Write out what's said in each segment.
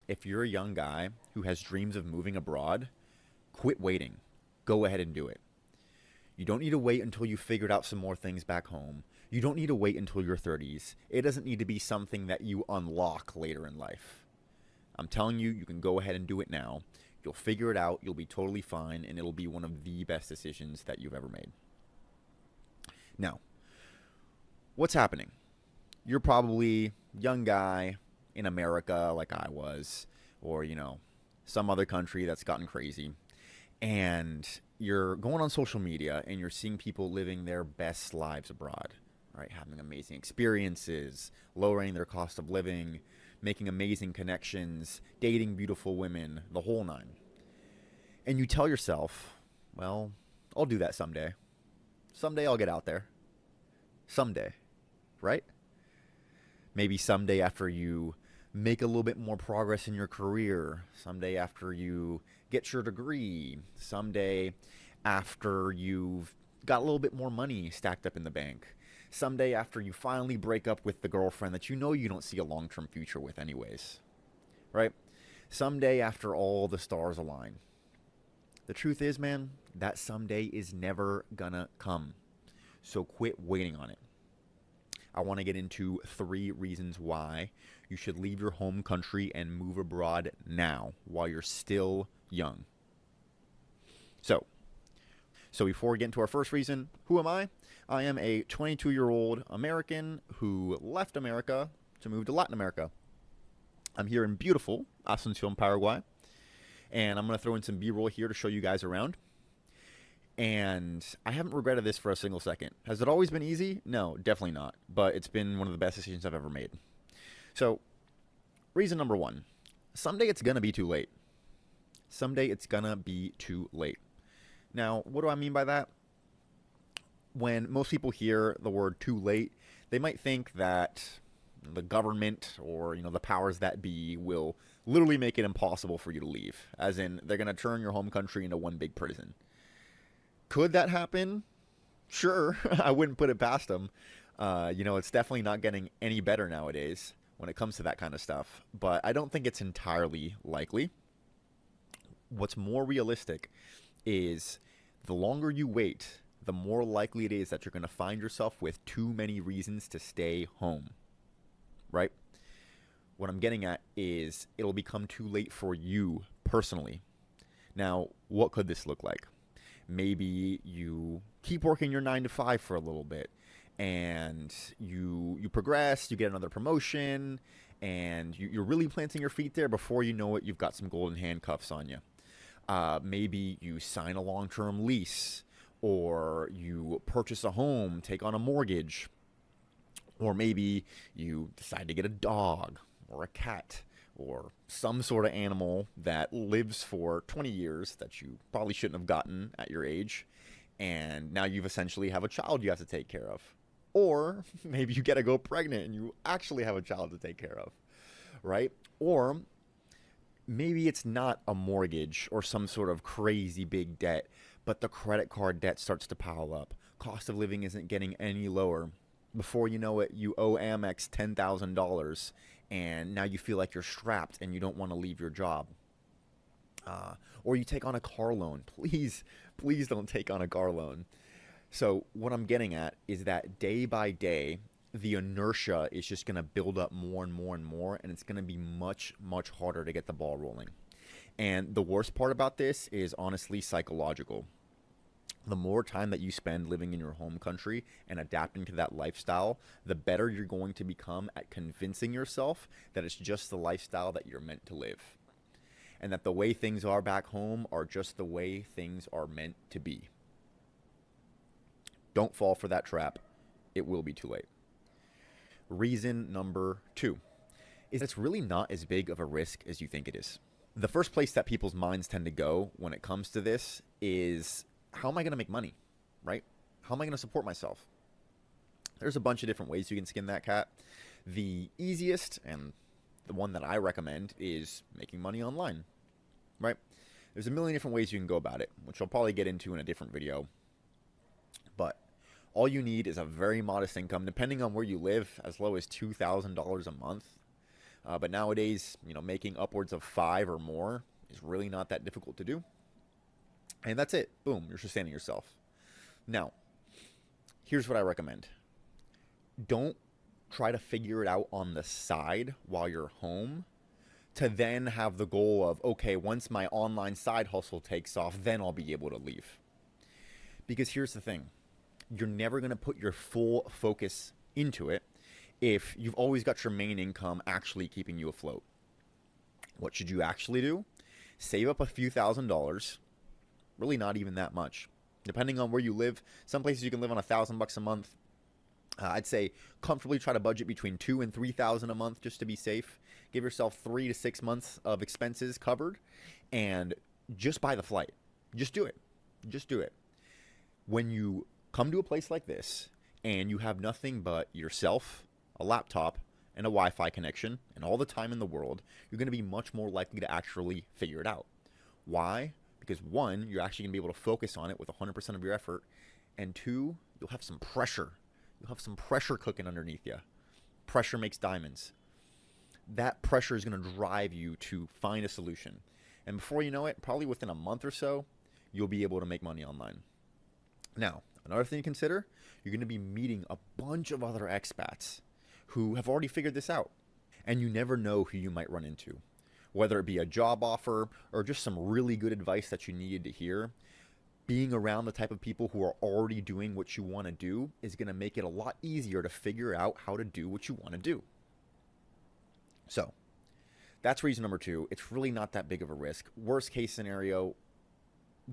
if you're a young guy who has dreams of moving abroad, quit waiting. Go ahead and do it. You don't need to wait until you figured out some more things back home. You don't need to wait until your 30s. It doesn't need to be something that you unlock later in life. I'm telling you, you can go ahead and do it now. You'll figure it out, you'll be totally fine, and it'll be one of the best decisions that you've ever made. Now, what's happening? You're probably a young guy in America like I was, or, some other country that's gotten crazy. And you're going on social media and you're seeing people living their best lives abroad, right? Having amazing experiences, lowering their cost of living, making amazing connections, dating beautiful women, the whole nine. And you tell yourself, well, I'll do that someday. Someday I'll get out there. Someday, right? Maybe someday after you make a little bit more progress in your career, someday after you get your degree, someday after you've got a little bit more money stacked up in the bank, someday after you finally break up with the girlfriend that you know you don't see a long-term future with anyways, right? Someday after all the stars align. The truth is, man, that someday is never gonna come. So quit waiting on it. I want to get into 3 reasons why you should leave your home country and move abroad now while you're still young. So before we get into our first reason, who am I? I am a 22-year-old American who left America to move to Latin America. I'm here in beautiful Asuncion, Paraguay, and I'm going to throw in some B-roll here to show you guys around. And I haven't regretted this for a single second. Has it always been easy? No, definitely not. But it's been one of the best decisions I've ever made. So, reason number 1. Someday it's going to be too late. Someday it's going to be too late. Now, what do I mean by that? When most people hear the word too late, they might think that the government or, the powers that be will literally make it impossible for you to leave. As in, they're going to turn your home country into one big prison. Could that happen? Sure, I wouldn't put it past them. It's definitely not getting any better nowadays when it comes to that kind of stuff. But I don't think it's entirely likely. What's more realistic is the longer you wait, the more likely it is that you're going to find yourself with too many reasons to stay home. Right? What I'm getting at is it'll become too late for you personally. Now, what could this look like? Maybe you keep working your 9 to 5 for a little bit and you progress, you get another promotion, and you're really planting your feet there. Before you know it, you've got some golden handcuffs on you. Maybe you sign a long-term lease, or you purchase a home, take on a mortgage, or maybe you decide to get a dog or a cat or some sort of animal that lives for 20 years that you probably shouldn't have gotten at your age, and now you've essentially have a child you have to take care of. Or maybe you get to go pregnant and you actually have a child to take care of, right? Or maybe it's not a mortgage or some sort of crazy big debt, but the credit card debt starts to pile up. Cost of living isn't getting any lower. Before you know it, you owe Amex $10,000, and now you feel like you're strapped and you don't want to leave your job. Or you take on a car loan. Please don't take on a car loan. So what I'm getting at is that day by day, the inertia is just going to build up more and more and more, and it's going to be much, much harder to get the ball rolling. And the worst part about this is honestly psychological. The more time that you spend living in your home country and adapting to that lifestyle, the better you're going to become at convincing yourself that it's just the lifestyle that you're meant to live. And that the way things are back home are just the way things are meant to be. Don't fall for that trap. It will be too late. Reason number 2 is it's really not as big of a risk as you think it is. The first place that people's minds tend to go when it comes to this is, how am I going to make money, right? How am I going to support myself? There's a bunch of different ways you can skin that cat. The easiest and the one that I recommend is making money online, right? There's a million different ways you can go about it, which I'll probably get into in a different video. But all you need is a very modest income, depending on where you live, as low as $2,000 a month. But nowadays, making upwards of 5 or more is really not that difficult to do. And that's it. Boom, you're sustaining yourself. Now, here's what I recommend. Don't try to figure it out on the side while you're home to then have the goal of, okay, once my online side hustle takes off, then I'll be able to leave. Because here's the thing. You're never going to put your full focus into it if you've always got your main income actually keeping you afloat. What should you actually do? Save up a few $1,000s. Really not even that much. Depending on where you live, some places you can live on $1,000 a month. I'd say comfortably try to budget between $2,000 and $3,000 a month just to be safe. Give yourself 3 to 6 months of expenses covered, and just buy the flight. Just do it. Just do it. When you come to a place like this and you have nothing but yourself, a laptop, and a Wi-Fi connection, and all the time in the world, you're going to be much more likely to actually figure it out. Why? Because 1, you're actually going to be able to focus on it with 100% of your effort, and 2, you'll have some pressure. You'll have some pressure cooking underneath you. Pressure makes diamonds. That pressure is going to drive you to find a solution. And before you know it, probably within a month or so, you'll be able to make money online. Now, another thing to consider, you're going to be meeting a bunch of other expats who have already figured this out. And you never know who you might run into. Whether it be a job offer or just some really good advice that you needed to hear, being around the type of people who are already doing what you want to do is going to make it a lot easier to figure out how to do what you want to do. So, that's reason number 2. It's really not that big of a risk. Worst case scenario,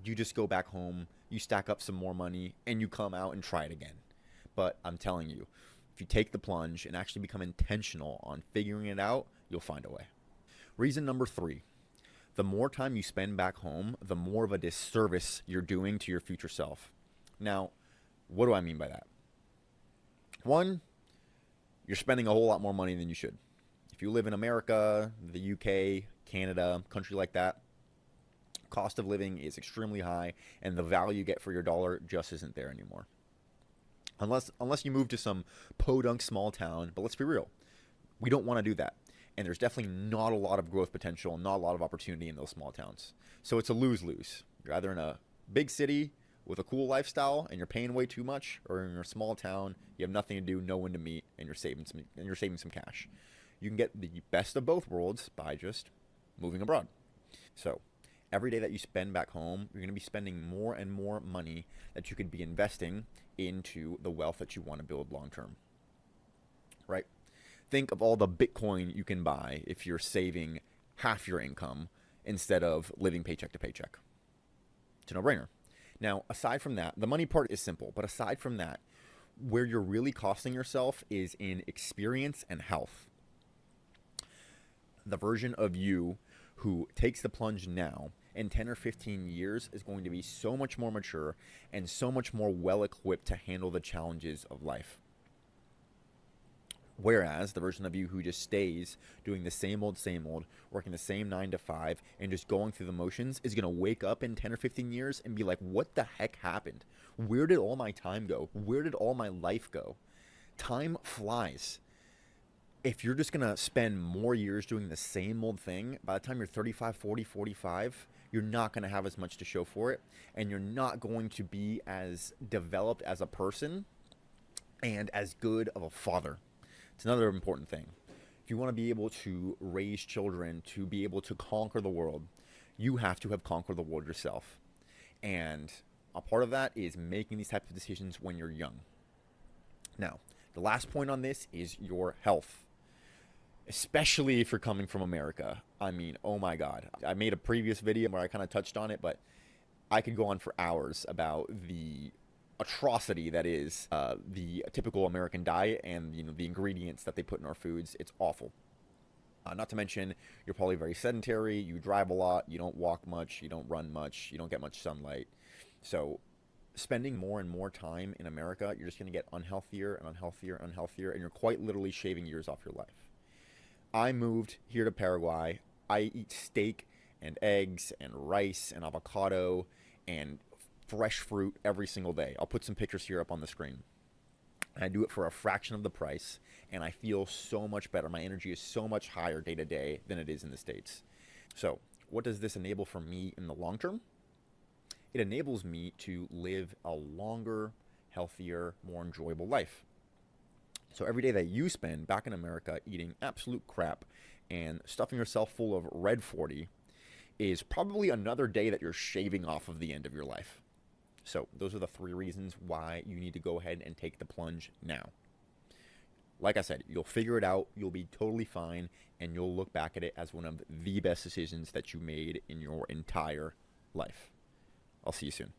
you just go back home, you stack up some more money, and you come out and try it again. But I'm telling you, if you take the plunge and actually become intentional on figuring it out, you'll find a way. Reason number 3. The more time you spend back home, the more of a disservice you're doing to your future self. Now, what do I mean by that? 1, you're spending a whole lot more money than you should. If you live in America, the UK, Canada, country like that, cost of living is extremely high, and the value you get for your dollar just isn't there anymore. Unless you move to some podunk small town, but let's be real, we don't want to do that. And there's definitely not a lot of growth potential, not a lot of opportunity in those small towns. So it's a lose-lose. You're either in a big city with a cool lifestyle and you're paying way too much, or in a small town, you have nothing to do, no one to meet, and you're saving some cash. You can get the best of both worlds by just moving abroad. So every day that you spend back home, you're going to be spending more and more money that you could be investing into the wealth that you want to build long term. Right? Think of all the Bitcoin you can buy if you're saving half your income instead of living paycheck to paycheck. It's a no-brainer. Now, aside from that, the money part is simple, but aside from that, where you're really costing yourself is in experience and health. The version of you who takes the plunge now in 10 or 15 years is going to be so much more mature and so much more well-equipped to handle the challenges of life. Whereas the version of you who just stays doing the same old, working the same 9 to 5, and just going through the motions is going to wake up in 10 or 15 years and be like, what the heck happened? Where did all my time go? Where did all my life go? Time flies. If you're just going to spend more years doing the same old thing, by the time you're 35, 40, 45, you're not going to have as much to show for it, and you're not going to be as developed as a person and as good of a father. It's another important thing. If you want to be able to raise children, to be able to conquer the world, you have to have conquered the world yourself. And a part of that is making these types of decisions when you're young. Now, the last point on this is your health. Especially if you're coming from America. I mean, oh my God. I made a previous video where I kind of touched on it, but I could go on for hours about the atrocity that is the typical American diet and the ingredients that they put in our foods. It's awful. Not to mention, you're probably very sedentary, you drive a lot, you don't walk much, you don't run much, you don't get much sunlight. So spending more and more time in America, you're just going to get unhealthier and unhealthier and unhealthier, and you're quite literally shaving years off your life. I moved here to Paraguay. I eat steak and eggs and rice and avocado and fresh fruit every single day. I'll put some pictures here up on the screen. And I do it for a fraction of the price, and I feel so much better. My energy is so much higher day to day than it is in the States. So, what does this enable for me in the long term? It enables me to live a longer, healthier, more enjoyable life. So every day that you spend back in America eating absolute crap and stuffing yourself full of Red 40 is probably another day that you're shaving off of the end of your life. So those are the 3 reasons why you need to go ahead and take the plunge now. Like I said, you'll figure it out, you'll be totally fine, and you'll look back at it as one of the best decisions that you made in your entire life. I'll see you soon.